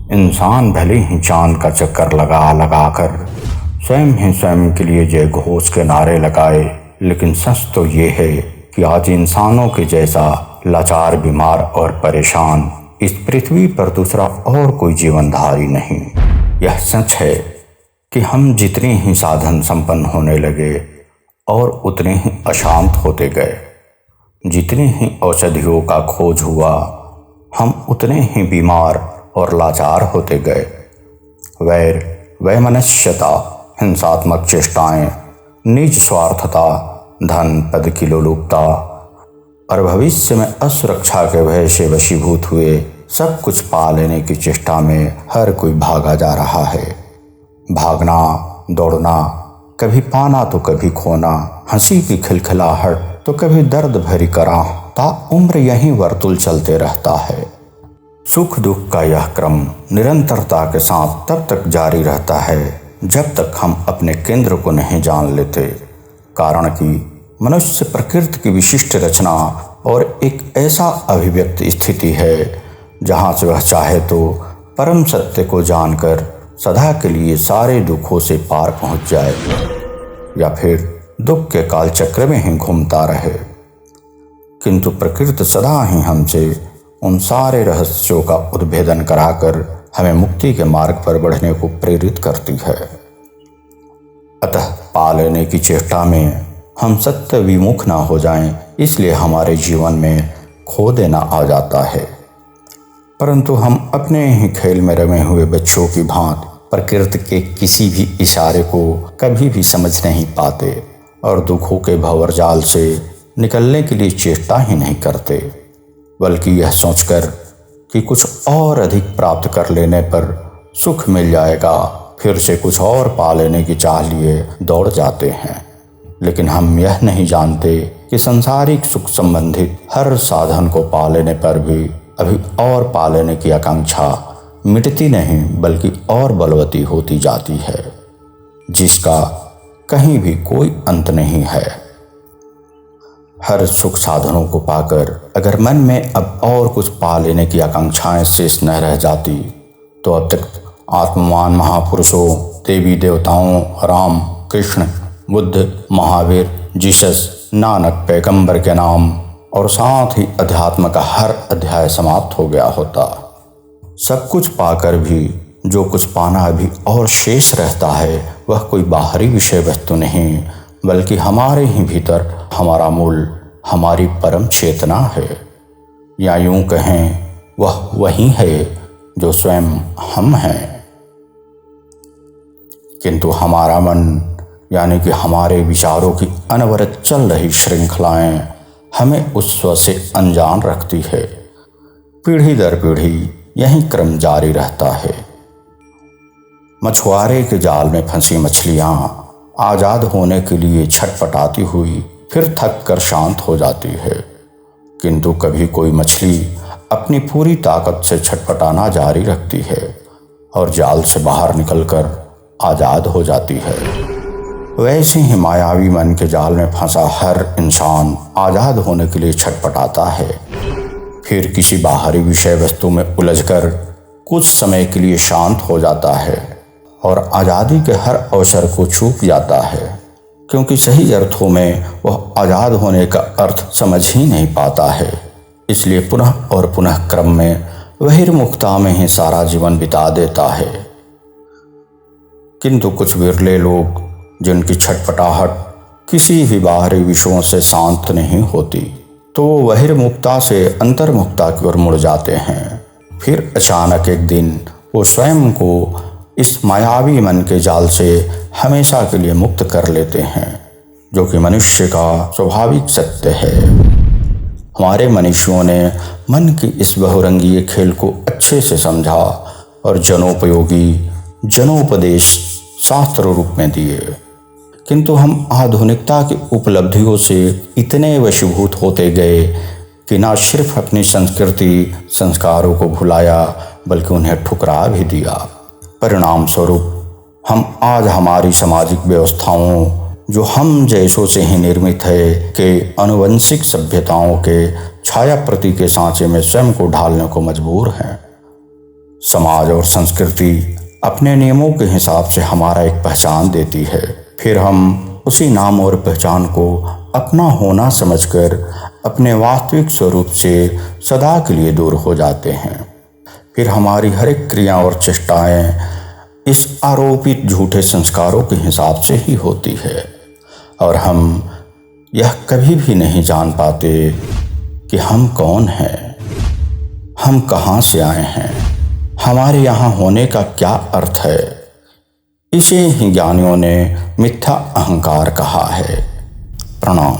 इंसान भले ही चांद का चक्कर लगा लगा कर स्वयं ही स्वयं के लिए जय घोष के नारे लगाए, लेकिन सच तो ये है कि आज इंसानों के जैसा लाचार, बीमार और परेशान इस पृथ्वी पर दूसरा और कोई जीवनधारी नहीं। यह सच है कि हम जितने ही साधन संपन्न होने लगे और उतने ही अशांत होते गए। जितनी ही औषधियों का खोज हुआ, हम उतने ही बीमार और लाचार होते गए। वैर, वैमनस्यता, हिंसात्मक चेष्टाएं, निज स्वार्थता, धन पद की लोलुपता और भविष्य में असुरक्षा के भय से वशीभूत हुए सब कुछ पा लेने की चेष्टा में हर कोई भागा जा रहा है। भागना, दौड़ना, कभी पाना तो कभी खोना, हंसी की खिलखिलाहट तो कभी दर्द भरी कराह, ताउम्र यही वर्तुल चलते रहता है। सुख दुख का यह क्रम निरंतरता के साथ तब तक जारी रहता है जब तक हम अपने केंद्र को नहीं जान लेते। कारण कि मनुष्य प्रकृति की विशिष्ट रचना और एक ऐसा अभिव्यक्त स्थिति है जहाँ से वह चाहे तो परम सत्य को जानकर सदा के लिए सारे दुखों से पार पहुँच जाए, या फिर दुख के काल चक्र में ही घूमता रहे। किंतु प्रकृति सदा ही हमसे उन सारे रहस्यों का उद्भेदन कराकर हमें मुक्ति के मार्ग पर बढ़ने को प्रेरित करती है। अतः पा लेने की चेष्टा में हम सत्य विमुख ना हो जाएं, इसलिए हमारे जीवन में खो देना आ जाता है। परंतु हम अपने ही खेल में रमे हुए बच्चों की भांति प्रकृति के किसी भी इशारे को कभी भी समझ नहीं पाते और दुखों के भंवरजाल से निकलने के लिए चेष्टा ही नहीं करते, बल्कि यह सोचकर कि कुछ और अधिक प्राप्त कर लेने पर सुख मिल जाएगा, फिर से कुछ और पा लेने की चाह लिए दौड़ जाते हैं। लेकिन हम यह नहीं जानते कि सांसारिक सुख संबंधित हर साधन को पा लेने पर भी अभी और पा लेने की आकांक्षा मिटती नहीं, बल्कि और बलवती होती जाती है, जिसका कहीं भी कोई अंत नहीं है। हर सुख साधनों को पाकर अगर मन में अब और कुछ पा लेने की आकांक्षाएं शेष न रह जाती, तो अब तक आत्मवान महापुरुषों, देवी देवताओं, राम, कृष्ण, बुद्ध, महावीर, जीसस, नानक, पैगंबर के नाम और साथ ही अध्यात्म का हर अध्याय समाप्त हो गया होता। सब कुछ पाकर भी जो कुछ पाना अभी और शेष रहता है, वह कोई बाहरी विषय वस्तु नहीं, बल्कि हमारे ही भीतर हमारा मूल, हमारी परम चेतना है। या यूं कहें, वह वही है जो स्वयं हम हैं। किंतु हमारा मन, यानी कि हमारे विचारों की अनवरत चल रही श्रृंखलाएं हमें उस स्व से अनजान रखती है। पीढ़ी दर पीढ़ी यही क्रम जारी रहता है। मछुआरे के जाल में फंसी मछलियां आजाद होने के लिए छटपटाती हुई फिर थक कर शांत हो जाती है, किंतु कभी कोई मछली अपनी पूरी ताकत से छटपटाना जारी रखती है और जाल से बाहर निकलकर आजाद हो जाती है। वैसे ही मायावी मन के जाल में फंसा हर इंसान आजाद होने के लिए छटपटाता है, फिर किसी बाहरी विषय वस्तु में उलझकर कुछ समय के लिए शांत हो जाता है और आज़ादी के हर अवसर को चूक जाता है, क्योंकि सही अर्थों में वह आज़ाद होने का अर्थ समझ ही नहीं पाता है। इसलिए पुनः और पुनः क्रम में बहिर्मुखता में ही सारा जीवन बिता देता है। किंतु कुछ विरले लोग, जिनकी छटपटाहट किसी भी बाहरी विषयों से शांत नहीं होती, तो वो बहिर्मुखता से अंतर्मुखता की ओर मुड़ जाते हैं। फिर अचानक एक दिन वो स्वयं को इस मायावी मन के जाल से हमेशा के लिए मुक्त कर लेते हैं, जो कि मनुष्य का स्वाभाविक सत्य है। हमारे मनुष्यों ने मन की इस बहुरंगीय खेल को अच्छे से समझा और जनोपयोगी, जनोपदेश शास्त्र रूप में दिए। किंतु हम आधुनिकता की उपलब्धियों से इतने वशीभूत होते गए कि ना सिर्फ अपनी संस्कृति संस्कारों को भुलाया, बल्कि उन्हें ठुकरा भी दिया। परिणाम स्वरूप हम आज हमारी सामाजिक व्यवस्थाओं, जो हम जैसों से ही निर्मित है, के आनुवंशिक सभ्यताओं के छाया प्रति के सांचे में स्वयं को ढालने को मजबूर हैं। समाज और संस्कृति अपने नियमों के हिसाब से हमारा एक पहचान देती है, फिर हम उसी नाम और पहचान को अपना होना समझकर अपने वास्तविक स्वरूप से सदा के लिए दूर हो जाते हैं। फिर हमारी हर एक क्रिया और चेष्टाएं इस आरोपित झूठे संस्कारों के हिसाब से ही होती है और हम यह कभी भी नहीं जान पाते कि हम कौन हैं, हम कहाँ से आए हैं, हमारे यहाँ होने का क्या अर्थ है। इसे ही ज्ञानियों ने मिथ्या अहंकार कहा है। प्रणाम।